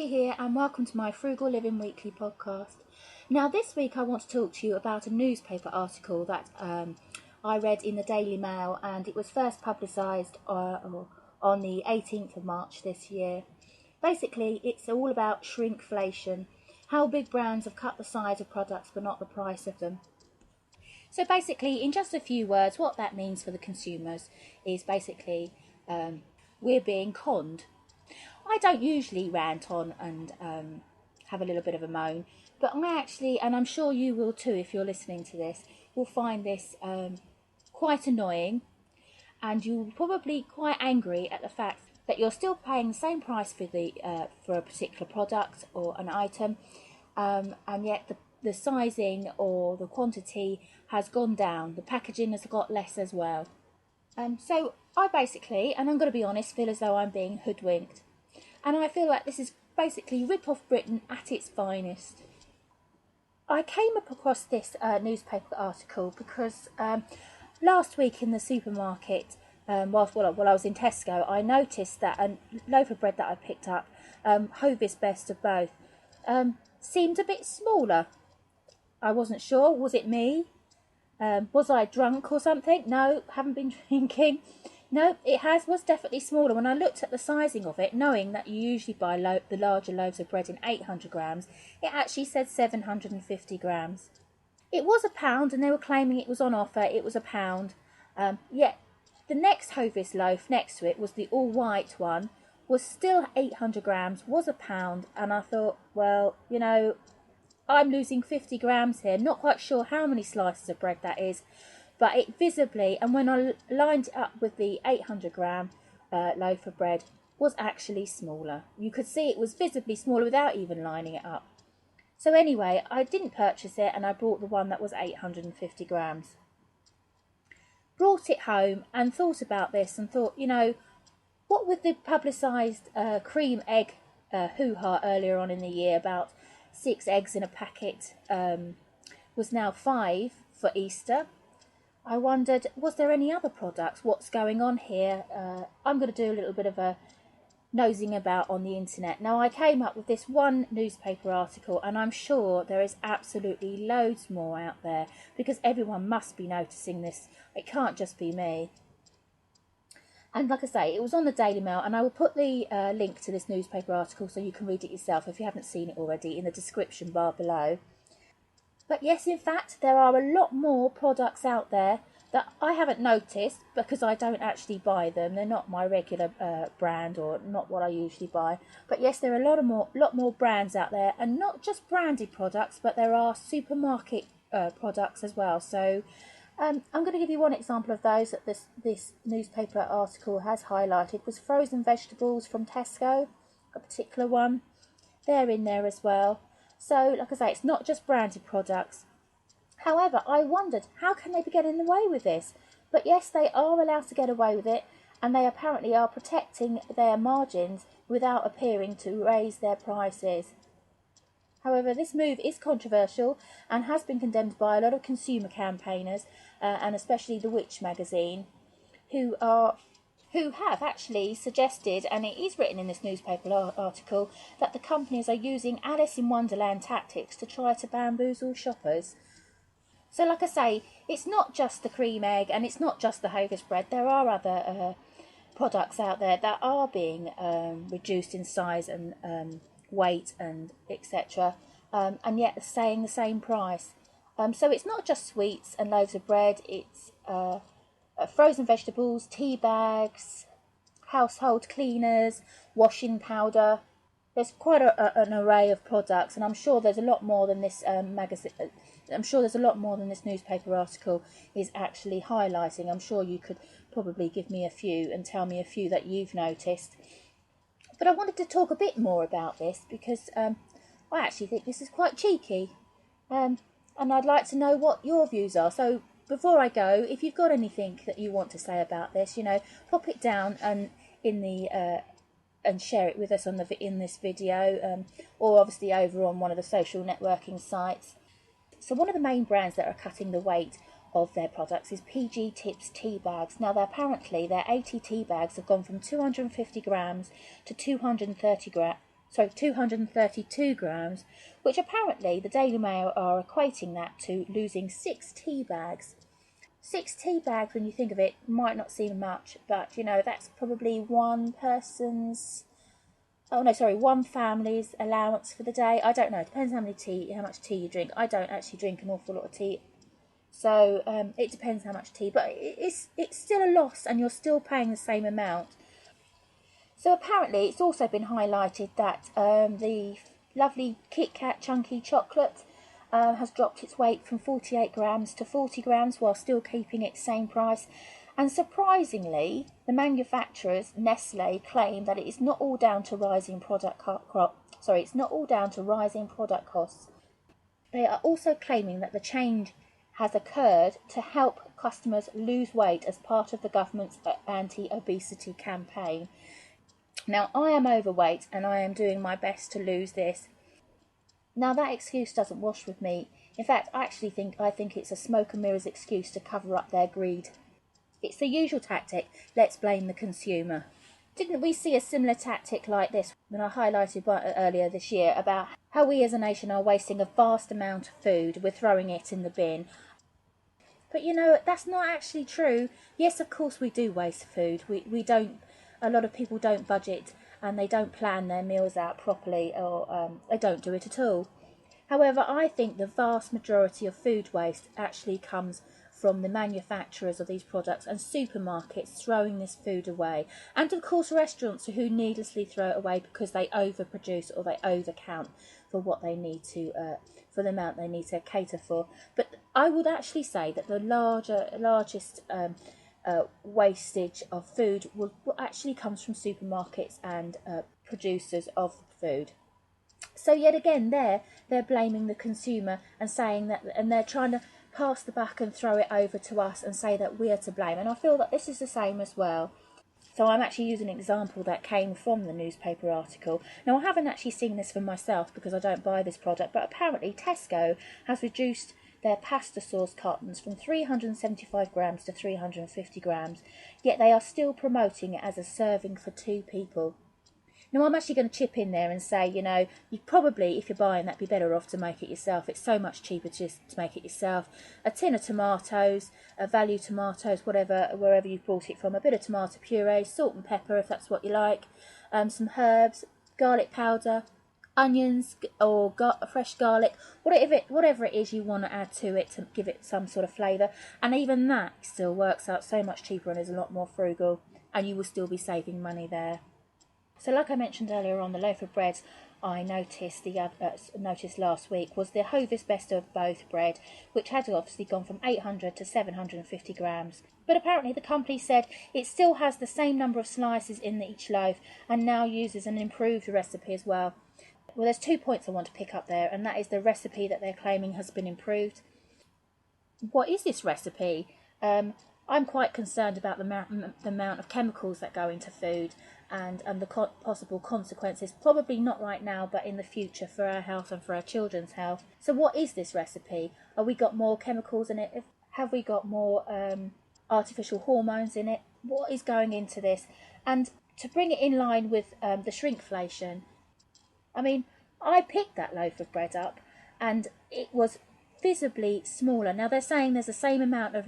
Sally here and welcome to my Frugal Living Weekly podcast. Now this week I want to talk to you about a newspaper article that I read in the Daily Mail, and it was first publicised on the 18th of March this year. Basically it's all about shrinkflation, how big brands have cut the size of products but not the price of them. So basically, in just a few words, what that means for the consumers is basically we're being conned. I don't usually rant on and have a little bit of a moan, but I actually, and I'm sure you will too if you're listening to this, will find this quite annoying, and you'll probably quite angry at the fact that you're still paying the same price for a particular product or an item, and yet the sizing or the quantity has gone down, the packaging has got less as well. So I basically, and I'm going to be honest, feel as though I'm being hoodwinked. And I feel like this is basically rip-off Britain at its finest. I came up across this newspaper article because last week in the supermarket, while I was in Tesco, I noticed that a loaf of bread that I picked up, Hovis Best of Both, seemed a bit smaller. I wasn't sure, was it me? Was I drunk or something? No, haven't been drinking. No, it was definitely smaller. When I looked at the sizing of it, knowing that you usually buy the larger loaves of bread in 800 grams, it actually said 750 grams. It was £1 and they were claiming it was on offer, it was £1. Yet the next Hovis loaf next to it was the all-white one, was still 800 grams, was £1, and I thought, well, you know, I'm losing 50 grams here. Not quite sure how many slices of bread that is, but it visibly, and when I lined it up with the 800 gram loaf of bread, was actually smaller. You could see it was visibly smaller without even lining it up. So anyway, I didn't purchase it and I bought the one that was 850 grams. Brought it home and thought about this and thought, you know, what with the publicised cream egg hoo-ha earlier on in the year about 6 eggs in a packet was now 5 for Easter. I wondered, was there any other products? What's going on here? I'm going to do a little bit of a nosing about on the internet. Now, I came up with this one newspaper article, and I'm sure there is absolutely loads more out there because everyone must be noticing this. It can't just be me. And like I say, it was on the Daily Mail, and I will put the link to this newspaper article so you can read it yourself if you haven't seen it already in the description bar below. But yes, in fact, there are a lot more products out there that I haven't noticed because I don't actually buy them. They're not my regular brand or not what I usually buy. But yes, there are a lot more brands out there, and not just branded products, but there are supermarket products as well. So I'm going to give you one example of those that this newspaper article has highlighted. Was frozen vegetables from Tesco, a particular one. They're in there as well. So, like I say, it's not just branded products. However, I wondered, how can they be getting away with this? But yes, they are allowed to get away with it, and they apparently are protecting their margins without appearing to raise their prices. However, this move is controversial and has been condemned by a lot of consumer campaigners, and especially The Witch magazine, who have actually suggested, and it is written in this newspaper article, that the companies are using Alice in Wonderland tactics to try to bamboozle shoppers. So like I say, it's not just the cream egg and it's not just the Hovis bread. There are other products out there that are being reduced in size and weight and etc. And yet staying the same price. So it's not just sweets and loaves of bread, it's frozen vegetables, tea bags, household cleaners, washing powder. There's quite an array of products, and I'm sure there's a lot more than this magazine. I'm sure there's a lot more than this newspaper article is actually highlighting. I'm sure you could probably give me a few and tell me a few that you've noticed. But I wanted to talk a bit more about this because I actually think this is quite cheeky, and I'd like to know what your views are. So before I go, if you've got anything that you want to say about this, you know, pop it down and and share it with us in this video, or obviously over on one of the social networking sites. So one of the main brands that are cutting the weight of their products is PG Tips tea bags. Now, apparently their 80 tea bags have gone from 250 grams to 230 sorry, 232 grams, which apparently the Daily Mail are equating that to losing 6 tea bags. 6 tea bags, when you think of it, might not seem much, but you know, that's probably one family's allowance for the day. I don't know, it depends how much tea you drink. I don't actually drink an awful lot of tea, so it depends how much tea, but it's still a loss and you're still paying the same amount. So apparently it's also been highlighted that the lovely Kit Kat chunky chocolate has dropped its weight from 48 grams to 40 grams while still keeping its same price. And surprisingly, the manufacturers, Nestle, claim that it is not all down to rising product costs. They are also claiming that the change has occurred to help customers lose weight as part of the government's anti-obesity campaign. Now, I am overweight and I am doing my best to lose this. Now, that excuse doesn't wash with me. In fact, I think it's a smoke and mirrors excuse to cover up their greed. It's the usual tactic, let's blame the consumer. Didn't we see a similar tactic like this when I highlighted earlier this year about how we as a nation are wasting a vast amount of food, we're throwing it in the bin? But you know, that's not actually true. Yes, of course we do waste food. We don't, a lot of people don't budget and they don't plan their meals out properly, or they don't do it at all. However, I think the vast majority of food waste actually comes from the manufacturers of these products and supermarkets throwing this food away. And of course restaurants who needlessly throw it away because they overproduce or they overcount for what they need to, for the amount they need to cater for. But I would actually say that the largest wastage of food will actually comes from supermarkets and producers of food. So yet again, they're blaming the consumer and saying that, and they're trying to pass the buck and throw it over to us and say that we're to blame. And I feel that this is the same as well. So I'm actually using an example that came from the newspaper article. Now, I haven't actually seen this for myself because I don't buy this product, but apparently Tesco has reduced their pasta sauce cartons from 375 grams to 350 grams, yet they are still promoting it as a serving for 2 people. Now, I'm actually going to chip in there and say, you know, you probably, if you're buying that, be better off to make it yourself. It's so much cheaper just to make it yourself. A tin of tomatoes, a value tomatoes, whatever, wherever you've bought it from, a bit of tomato puree, salt and pepper if that's what you like, some herbs, garlic powder, onions or fresh garlic, whatever it is you want to add to it to give it some sort of flavour. And even that still works out so much cheaper and is a lot more frugal, and you will still be saving money there. So like I mentioned earlier on, the loaf of bread I noticed last week was the Hovis Best of Both bread, which had obviously gone from 800 to 750 grams. But apparently the company said it still has the same number of slices in each loaf and now uses an improved recipe as well. Well, there's 2 points I want to pick up there, and that is the recipe that they're claiming has been improved. What is this recipe? I'm quite concerned about the amount of chemicals that go into food and the possible consequences, probably not right now, but in the future for our health and for our children's health. So what is this recipe? Have we got more chemicals in it? Have we got more artificial hormones in it? What is going into this? And to bring it in line with the shrinkflation, I mean, I picked that loaf of bread up and it was visibly smaller. Now they're saying there's the same amount of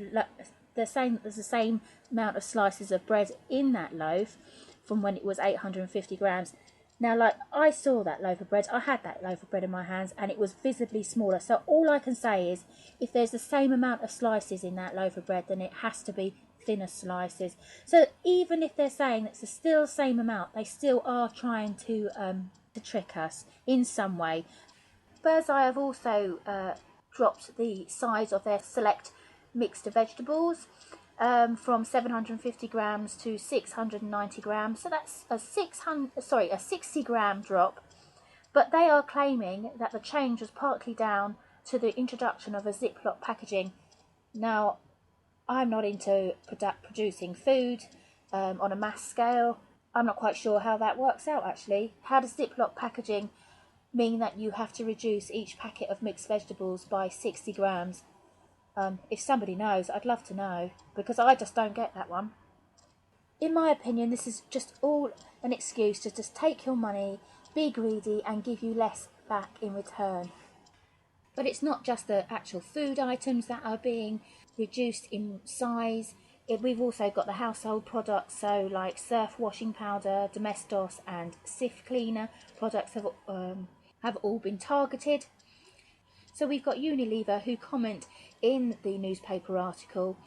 slices of bread in that loaf from when it was 850 grams. Now, like, I saw that loaf of bread, I had that loaf of bread in my hands, and it was visibly smaller. So all I can say is, if there's the same amount of slices in that loaf of bread, then it has to be thinner slices. So even if they're saying it's still the same amount, they still are trying to trick us in some way. Birdseye have also dropped the size of their select mixed vegetables from 750 grams to 690 grams. So that's a 60 gram drop. But they are claiming that the change was partly down to the introduction of a Ziploc packaging. Now, I'm not into producing food on a mass scale. I'm not quite sure how that works out actually. How does Ziploc packaging mean that you have to reduce each packet of mixed vegetables by 60 grams? If somebody knows, I'd love to know, because I just don't get that one. In my opinion, this is just all an excuse to just take your money be greedy and give you less back in return. But it's not just the actual food items that are being reduced in size. We've also got the household products, so like surf washing powder, Domestos and Sift cleaner products have all been targeted. So we've got Unilever who comment in the newspaper article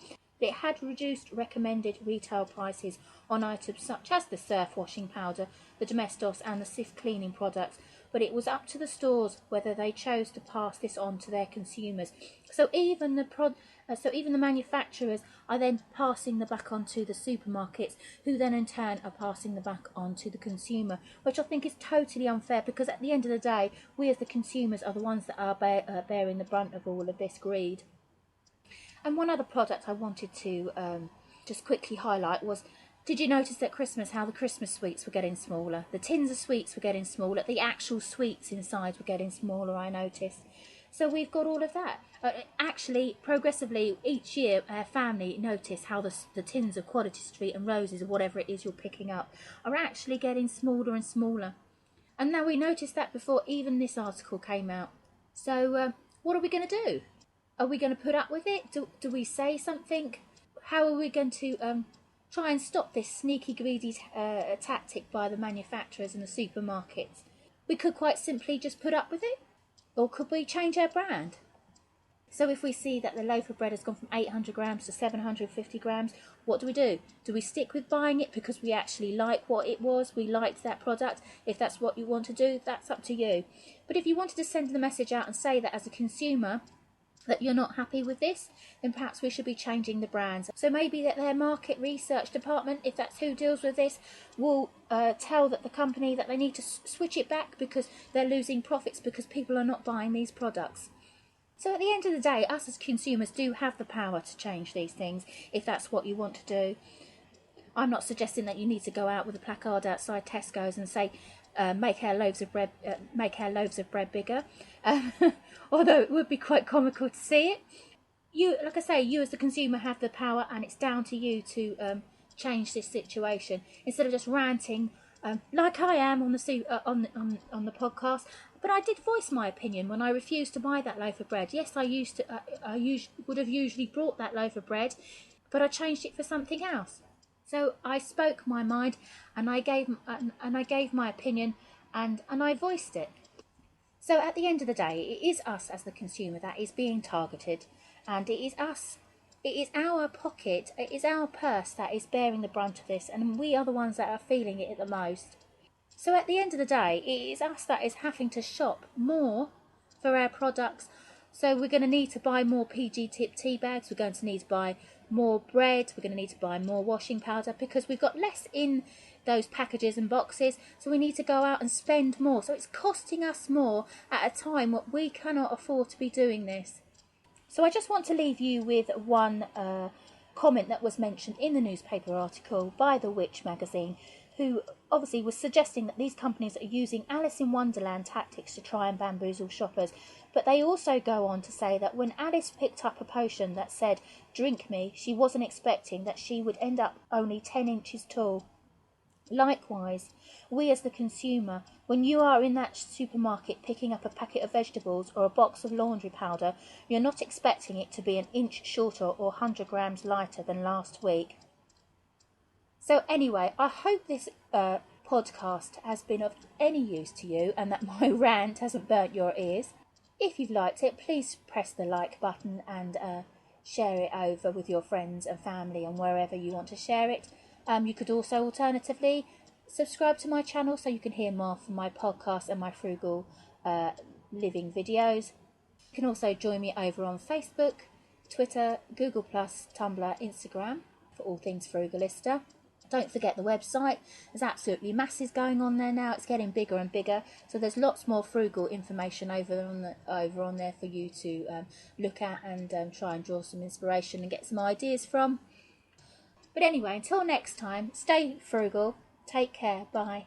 that it had reduced recommended retail prices on items such as the surf washing powder, the Domestos and the Sift cleaning products, but it was up to the stores whether they chose to pass this on to their consumers. So even the manufacturers are then passing the back on to the supermarkets, who then in turn are passing the back on to the consumer, which I think is totally unfair, because at the end of the day, we as the consumers are the ones that are bearing the brunt of all of this greed. And one other product I wanted to just quickly highlight was, did you notice at Christmas how the Christmas sweets were getting smaller? The tins of sweets were getting smaller. The actual sweets inside were getting smaller, I noticed. So we've got all of that. Actually, progressively, each year, our family notice how the tins of Quality Street and Roses, or whatever it is you're picking up, are actually getting smaller and smaller. And now we noticed that before even this article came out. So what are we going to do? Are we going to put up with it? Do we say something? How are we going to try and stop this sneaky, greedy tactic by the manufacturers and the supermarkets? We could quite simply just put up with it. Or could we change our brand? So if we see that the loaf of bread has gone from 800 grams to 750 grams, what do? Do we stick with buying it because we actually like what it was? We liked that product. If that's what you want to do, that's up to you. But if you wanted to send the message out and say that as a consumer, that you're not happy with this, then perhaps we should be changing the brands. So maybe that their market research department, if that's who deals with this, will tell that the company that they need to switch it back because they're losing profits because people are not buying these products. So at the end of the day, us as consumers do have the power to change these things if that's what you want to do. I'm not suggesting that you need to go out with a placard outside Tesco's and say, make our loaves of bread bigger. Although it would be quite comical to see it. You, like I say, you as the consumer have the power, and it's down to you to change this situation instead of just ranting like I am on the podcast. But I did voice my opinion when I refused to buy that loaf of bread. Yes, I would have usually bought that loaf of bread, but I changed it for something else. So I spoke my mind, and I gave my opinion, and I voiced it. So at the end of the day, it is us as the consumer that is being targeted, and it is our pocket, it is our purse that is bearing the brunt of this, and we are the ones that are feeling it the most. So at the end of the day, it is us that is having to shop more for our products. So we're going to need to buy more PG tip tea bags, we're going to need to buy more bread, we're going to need to buy more washing powder because we've got less in those packages and boxes, so we need to go out and spend more. So it's costing us more at a time what we cannot afford to be doing this. So I just want to leave you with one comment that was mentioned in the newspaper article by the Witch magazine, who obviously was suggesting that these companies are using Alice in Wonderland tactics to try and bamboozle shoppers. But they also go on to say that when Alice picked up a potion that said, "Drink me," she wasn't expecting that she would end up only 10 inches tall. Likewise, we as the consumer, when you are in that supermarket picking up a packet of vegetables or a box of laundry powder, you're not expecting it to be an inch shorter or 100 grams lighter than last week. So anyway, I hope this podcast has been of any use to you and that my rant hasn't burnt your ears. If you've liked it, please press the like button and share it over with your friends and family and wherever you want to share it. You could also alternatively subscribe to my channel so you can hear more from my podcast and my frugal living videos. You can also join me over on Facebook, Twitter, Google+, Tumblr, Instagram for all things Frugalista. Don't forget the website. There's absolutely masses going on there now. It's getting bigger and bigger, so there's lots more frugal information over on there for you to look at and try and draw some inspiration and get some ideas from. But anyway, until next time, stay frugal. Take care. Bye.